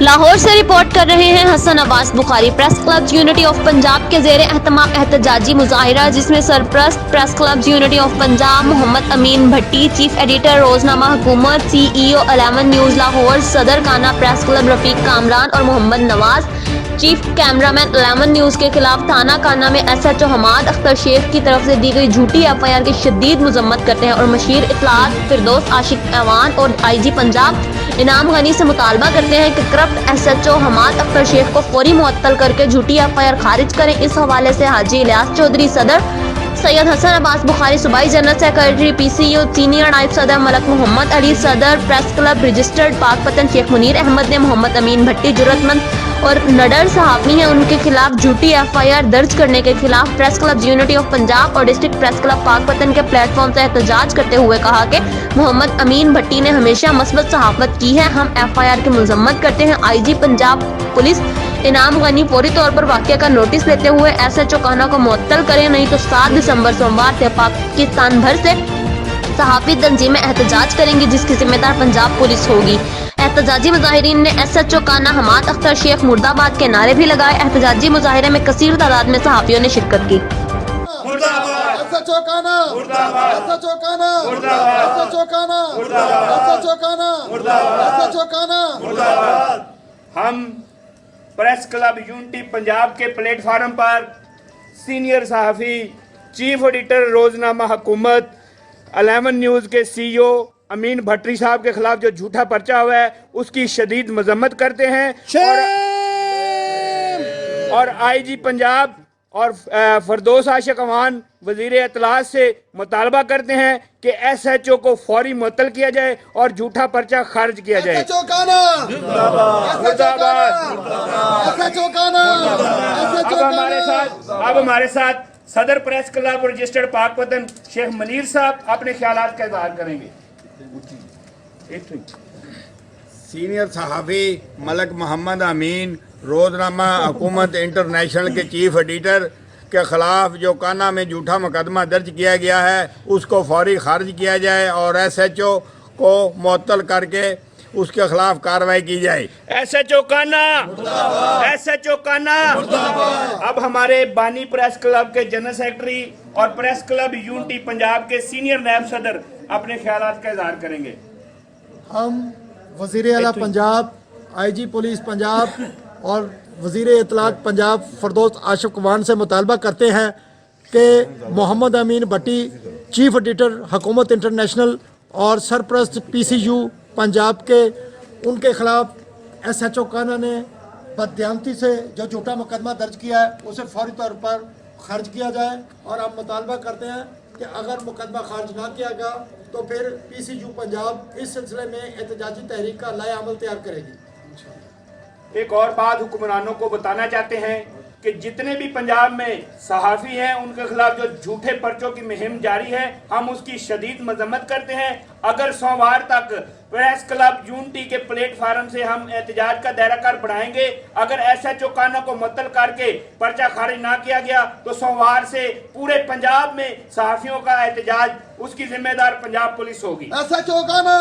लाहौर से रिपोर्ट कर रहे हैं Hasan Abbas Bukhari. Press club unity of Punjab के ज़ेरे एहतमाम एहतजाजी मुजाहिरा, जिसमें सरप्रस्त press club unity of Punjab Mohammad Amin Bhatti, chief editor Roznama Hukumat, CEO 11 news Lahore, सदर काना प्रेस क्लब रफीक कामरान और Mohammad Nawaz, chief cameraman 11 news के खिलाफ थाना काना में SHO हमाद अख्तर शेख की तरफ से दी गई झूठी FIR की शदीद मजम्मत करते हैं और मशीर इतलात फिरदौस आशिक ऐवान और IG पंजाब इनाम गनी से मुतालबा करते हैं कि करप्ट SHO हमाद अख्तर शेख को फौरी मुअत्तल करके झूठी FIR खारिज करें। इस हवाले से हाजी इलियास चौधरी सदर, सैयद हसन अब्बास बुखारी सूबाई जनरल सेक्रेटरी PCU, सीनियर नायब सदर मलक मोहम्मद अली, सदर press club registered Pakpattan Sheikh Munir Ahmad ने मोहम्मद अमीन भट्टी जुर्रतमंद और नडर सहाफ़ी हैं, उनके खिलाफ झूठी FIR दर्ज करने के खिलाफ press club unity of Punjab और डिस्ट्रिक्ट प्रेस क्लब पाकपतन के प्लेटफॉर्म से एहतजाज करते हुए कहा कि मोहम्मद अमीन भट्टी ने हमेशा मस्बत सहाफत की है। हम FIR की मजम्मत करते हैं। IG पंजाब पुलिस इनाम गनी फौरी तौर पर वाक़या का नोटिस लेते हुए SHO काना को मुअत्तल करें, नहीं तो 7 दिसंबर सोमवार से पाकिस्तान भर से सहाफ़ी तंजीमें एहतजाज करेंगी, जिसकी जिम्मेदार पंजाब पुलिस होगी। एहतजाजी मुजाहिरीन ने SHO काना हमाद अख्तर शेख मुर्दाबाद के नारे भी लगाए। एहतजाजी मुजाहिरे में कसीर तादाद में सहाफ़ियों ने शिरकत की। हम प्रेस क्लब यूनिटी पंजाब के प्लेटफार्म पर सीनियर सहाफ़ी, चीफ एडिटर रोजनामा हुकूमत, 11 न्यूज़ के CEO अमीन भट्टी साहब के खिलाफ जो झूठा पर्चा हुआ है उसकी शदीद मजम्मत करते हैं और IG पंजाब और फिरदौस आशिक ऐवान वजीर इत्तलात से मुतालबा करते हैं कि SHO को फौरी मुअत्तल किया जाए और झूठा पर्चा खारिज किया जाए। अब हमारे साथ सदर press club registered Pakpattan Sheikh Munir साहब अपने ख्यालात का इजहार करेंगे। सीनियर सहाफ़ी मलक मोहम्मद अमीन, रोजनामा हुकूमत इंटरनेशनल के चीफ एडिटर के खिलाफ जो काना में झूठा मुकदमा दर्ज किया गया है उसको फौरी खारिज किया जाए और SHO को मुअत्तल करके उसके खिलाफ कार्रवाई की जाए। SHO काना, SHO काना। अब हमारे बानी प्रेस क्लब के जनरल सेक्रेटरी और प्रेस क्लब यूनिटी पंजाब के सीनियर नायब सदर अपने ख्यालात का इजहार करेंगे। हम वज़ीर आला पंजाब, IG पुलिस पंजाब और वज़ीर इत्तलात पंजाब फिरदौस आशिक ऐवान से मुतालबा करते हैं कि मोहम्मद अमीन भट्टी, चीफ एडिटर हुकूमत इंटरनेशनल और सरप्रस्त PCU पंजाब के, उनके खिलाफ SHO काना ने बददियानती से जो झूठा मुकदमा दर्ज किया है उसे फौरी तौर पर खारिज किया जाए और हम मुतालबा करते हैं कि अगर मुकदमा खारिज ना किया गया तो फिर PCU पंजाब इस सिलसिले में एहतजाजी तहरीक का लाए अमल तैयार करेगी। एक और बात हुक्मरानों को बताना चाहते हैं कि जितने भी पंजाब में सहाफ़ी हैं उनके खिलाफ जो झूठे पर्चों की मुहिम जारी है, हम उसकी शदीद मजम्मत करते हैं। अगर सोमवार तक प्रेस क्लब यूनिटी के प्लेटफार्म से हम एहतजाज का दायरा बढ़ाएंगे, अगर SHO काना को मुअत्तल करके पर्चा खारिज ना किया गया तो सोमवार से पूरे पंजाब में सहाफ़ियों का एहतजाज, उसकी जिम्मेदार पंजाब पुलिस होगी। SHO काना।